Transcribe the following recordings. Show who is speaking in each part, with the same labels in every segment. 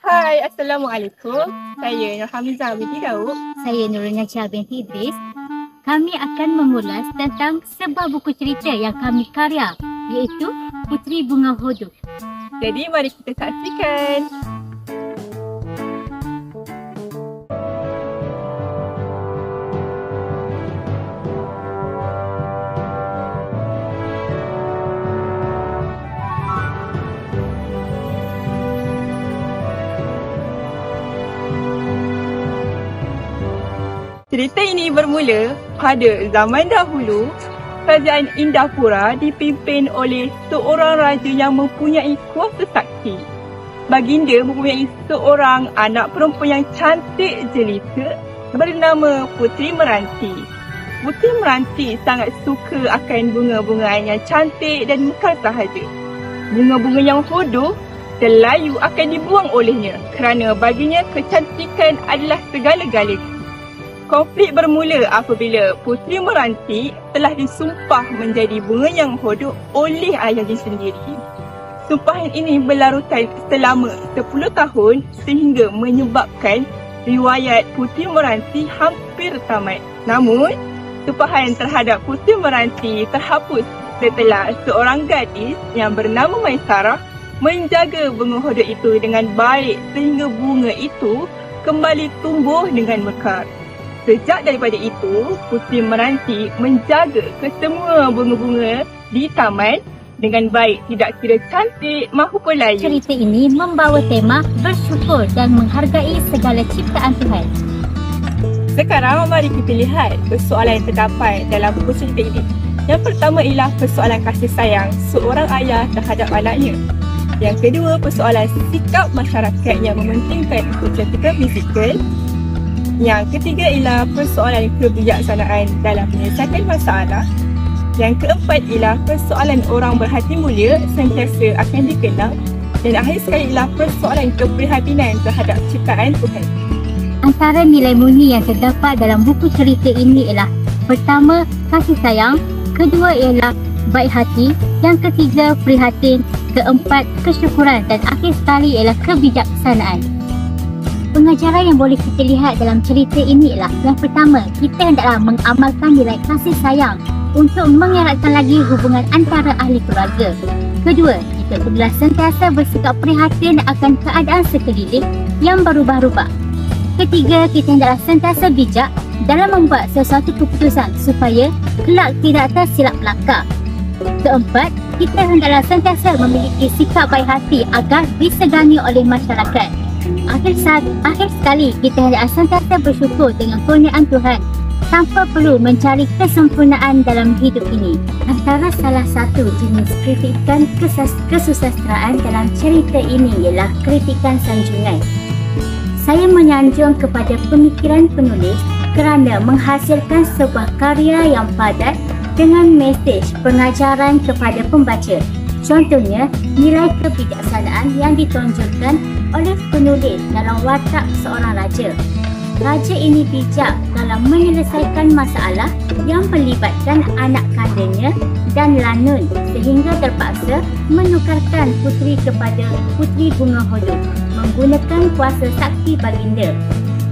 Speaker 1: Hai, Assalamualaikum. Saya Nurhamizah binti Daud.
Speaker 2: Saya Nurul Syah binti Idris. Kami akan mengulas tentang sebuah buku cerita yang kami karya, iaitu Puteri Bunga Hodoh.
Speaker 1: Jadi mari kita saksikan. Cerita ini bermula pada zaman dahulu. Kerajaan Indapura dipimpin oleh seorang raja yang mempunyai kuasa sakti. Baginda mempunyai seorang anak perempuan yang cantik jelita bernama Puteri Meranti. Puteri Meranti sangat suka akan bunga-bunga yang cantik dan mekar sahaja. Bunga-bunga yang hodoh dan layu akan dibuang olehnya kerana baginya kecantikan adalah segala-galanya. Konflik bermula apabila Puteri Meranti telah disumpah menjadi bunga yang hodoh oleh ayahnya sendiri. Sumpahan ini berlarutan selama 10 tahun sehingga menyebabkan riwayat Puteri Meranti hampir tamat. Namun, sumpahan terhadap Puteri Meranti terhapus setelah seorang gadis yang bernama Maisarah menjaga bunga hodoh itu dengan baik sehingga bunga itu kembali tumbuh dengan mekar. Sejak daripada itu, Puteri Meranti menjaga kesemua bunga-bunga di taman dengan baik, tidak kira cantik maupun layu.
Speaker 2: Cerita ini membawa tema bersyukur dan menghargai segala ciptaan Tuhan.
Speaker 1: Sekarang mari kita lihat persoalan yang terdapat dalam buku cerita ini. Yang pertama ialah persoalan kasih sayang seorang ayah terhadap anaknya. Yang kedua, persoalan sikap masyarakat yang mementingkan kecantikan fizikal. Yang ketiga ialah persoalan kebijaksanaan dalam menyelesaikan masalah. Yang keempat ialah persoalan orang berhati mulia sentiasa akan dikenang. Dan akhir sekali ialah persoalan keprihatinan terhadap ciptaan Tuhan.
Speaker 2: Antara nilai murni yang terdapat dalam buku cerita ini ialah: pertama, kasih sayang; kedua ialah baik hati; yang ketiga, prihatin; keempat, kesyukuran; dan akhir sekali ialah kebijaksanaan. Pengajaran yang boleh kita lihat dalam cerita ini ialah: yang pertama, kita hendaklah mengamalkan nilai kasih sayang untuk mengeratkan lagi hubungan antara ahli keluarga. Kedua, kita perlulah sentiasa bersikap prihatin akan keadaan sekeliling yang berubah-ubah. Ketiga, kita hendaklah sentiasa bijak dalam membuat sesuatu keputusan supaya kelak tidak tersilap langkah. Keempat, kita hendaklah sentiasa memiliki sikap baik hati agar disegani oleh masyarakat. Akhir sekali, kita hendaklah sentiasa bersyukur dengan kurniaan Tuhan tanpa perlu mencari kesempurnaan dalam hidup ini. Antara salah satu jenis kritikan kesusastraan dalam cerita ini ialah kritikan sanjungan. Saya menyanjung kepada pemikiran penulis kerana menghasilkan sebuah karya yang padat dengan mesej pengajaran kepada pembaca. Contohnya, nilai kebijaksanaan yang ditonjolkan oleh penulis dalam watak seorang raja. Raja ini bijak dalam menyelesaikan masalah yang melibatkan anak kandanya dan lanun sehingga terpaksa menukarkan puteri kepada Puteri Bunga Hodoh menggunakan kuasa sakti baginda.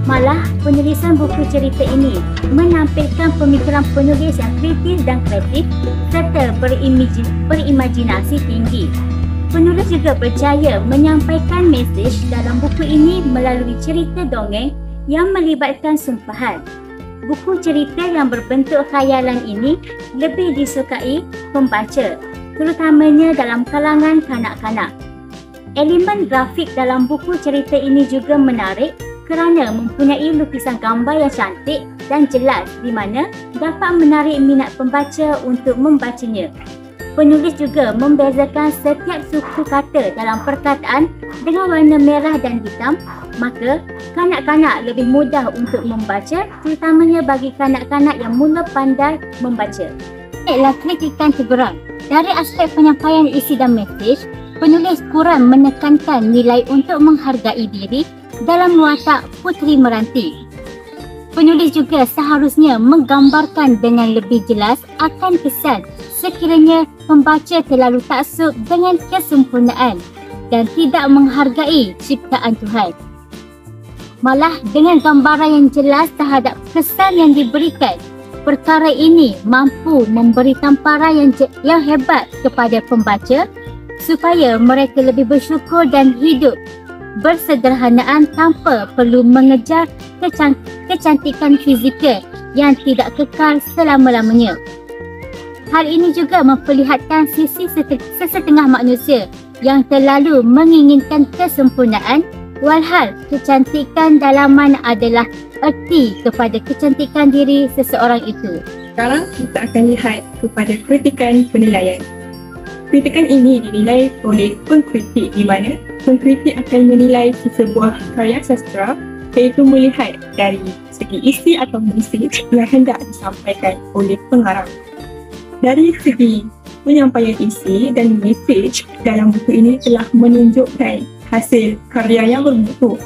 Speaker 2: Malah, penulisan buku cerita ini menampilkan pemikiran penulis yang kritis dan kreatif serta berimajinasi tinggi. Penulis juga berjaya menyampaikan mesej dalam buku ini melalui cerita dongeng yang melibatkan sumpahan. Buku cerita yang berbentuk khayalan ini lebih disukai pembaca, terutamanya dalam kalangan kanak-kanak. Elemen grafik dalam buku cerita ini juga menarik kerana mempunyai lukisan gambar yang cantik dan jelas di mana dapat menarik minat pembaca untuk membacanya. Penulis juga membezakan setiap suku kata dalam perkataan dengan warna merah dan hitam, maka kanak-kanak lebih mudah untuk membaca, terutamanya bagi kanak-kanak yang mula pandai membaca. Baiklah, kritikan teguran. Dari aspek penyampaian isi dan mesej, penulis kurang menekankan nilai untuk menghargai diri dalam watak Puteri Meranti. Penulis juga seharusnya menggambarkan dengan lebih jelas akan kesan sekiranya pembaca terlalu taksub dengan kesempurnaan. dan tidak menghargai ciptaan Tuhan. Malah dengan gambaran yang jelas terhadap kesan yang diberikan, perkara ini mampu memberi tamparan yang hebat kepada pembaca supaya mereka lebih bersyukur dan hidup bersederhanaan tanpa perlu mengejar kecantikan fizikal yang tidak kekal selama-lamanya. Hal ini juga memperlihatkan sisi sesetengah manusia yang terlalu menginginkan kesempurnaan, walhal kecantikan dalaman adalah erti kepada kecantikan diri seseorang itu.
Speaker 1: Sekarang kita akan lihat kepada kritikan penilaian. Kritikan ini dinilai oleh pengkritik, di mana pengkritik akan menilai sebuah karya sastra iaitu melihat dari segi isi atau mesej yang hendak disampaikan oleh pengarang. Dari segi penyampaian isi dan mesej dalam buku ini telah menunjukkan hasil karya yang bermutu.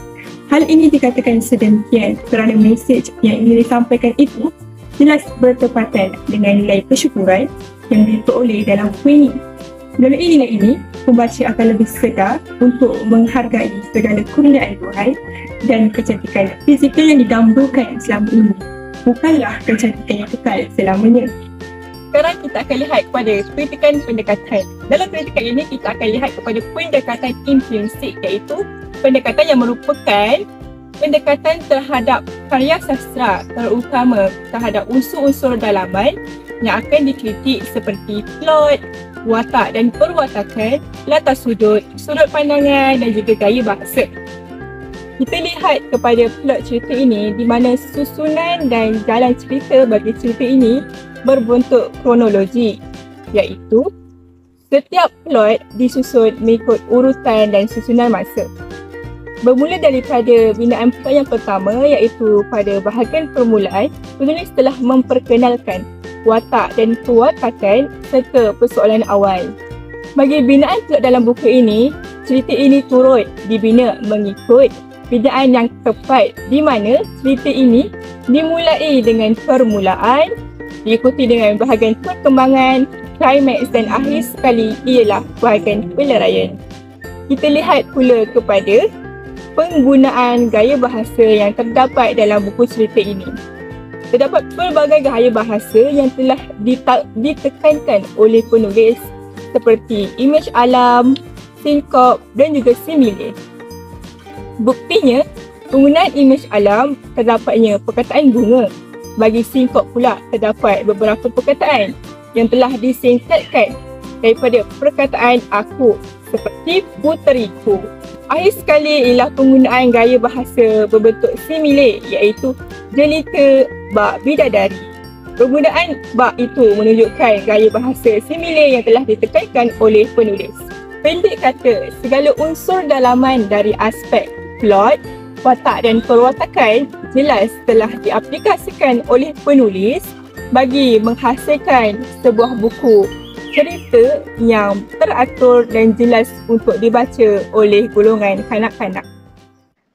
Speaker 1: Hal ini dikatakan sedemikian kerana mesej yang ingin disampaikan itu jelas bertepatan dengan nilai kesyukuran yang diperoleh dalam buku ini. Melalui nilai ini, pembaca akan lebih sedar untuk menghargai segala kurniaan Tuhan dan kecantikan fizikal yang didambakan selama ini, bukanlah kecantikan yang kekal selamanya. Sekarang kita akan lihat kepada kritikan pendekatan. Dalam kritikan ini, kita akan lihat kepada pendekatan intrinsik, iaitu pendekatan yang merupakan pendekatan terhadap karya sastra, terutama terhadap unsur-unsur dalaman yang akan dikritik seperti plot, watak dan perwatakan, latar sudut, sudut pandangan dan juga gaya bahasa. Kita lihat kepada plot cerita ini di mana susunan dan jalan cerita bagi cerita ini berbentuk kronologi, iaitu setiap plot disusun mengikut urutan dan susunan masa. Bermula daripada binaan plot yang pertama, iaitu pada bahagian permulaan, penulis telah memperkenalkan watak dan perwatakan serta persoalan awal. Bagi binaan plot dalam buku ini, cerita ini turut dibina mengikut binaan yang tepat, di mana cerita ini dimulai dengan permulaan, diikuti dengan bahagian perkembangan, klimaks dan akhir sekali ialah bahagian peleraian. Kita lihat pula kepada penggunaan gaya bahasa yang terdapat dalam buku cerita ini. Terdapat pelbagai gaya bahasa yang telah ditekankan oleh penulis seperti imej alam, sinkop dan juga simile. Buktinya, penggunaan imej alam terdapatnya perkataan bunga. Bagi sinkop pula terdapat beberapa perkataan yang telah disingkatkan daripada perkataan aku seperti puteriku. Akhir sekali ialah penggunaan gaya bahasa berbentuk simile, iaitu jelita, bak, bidadari. Penggunaan bak itu menunjukkan gaya bahasa simile yang telah ditekankan oleh penulis. Pendek kata, segala unsur dalaman dari aspek plot, watak dan perwatakan jelas telah diaplikasikan oleh penulis bagi menghasilkan sebuah buku cerita yang teratur dan jelas untuk dibaca oleh golongan kanak-kanak.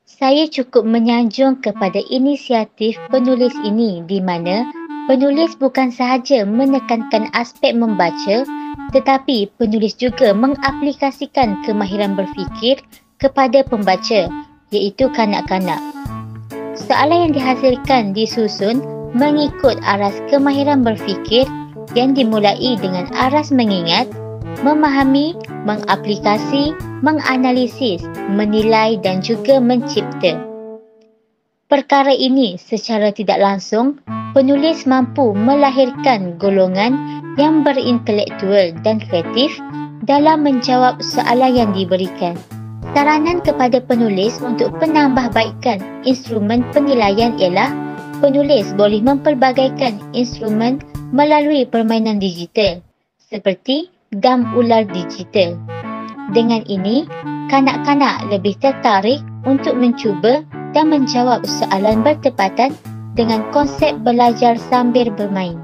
Speaker 2: Saya cukup menyanjung kepada inisiatif penulis ini, di mana penulis bukan sahaja menekankan aspek membaca, tetapi penulis juga mengaplikasikan kemahiran berfikir kepada pembaca, iaitu kanak-kanak. Soalan yang dihasilkan disusun mengikut aras kemahiran berfikir yang dimulai dengan aras mengingat, memahami, mengaplikasi, menganalisis, menilai dan juga mencipta. Perkara ini secara tidak langsung, penulis mampu melahirkan golongan yang berintelektual dan kreatif dalam menjawab soalan yang diberikan. Saranan kepada penulis untuk penambahbaikan instrumen penilaian ialah penulis boleh mempelbagaikan instrumen melalui permainan digital seperti gam ular digital. Dengan ini, kanak-kanak lebih tertarik untuk mencuba dan menjawab soalan bertepatan dengan konsep belajar sambil bermain.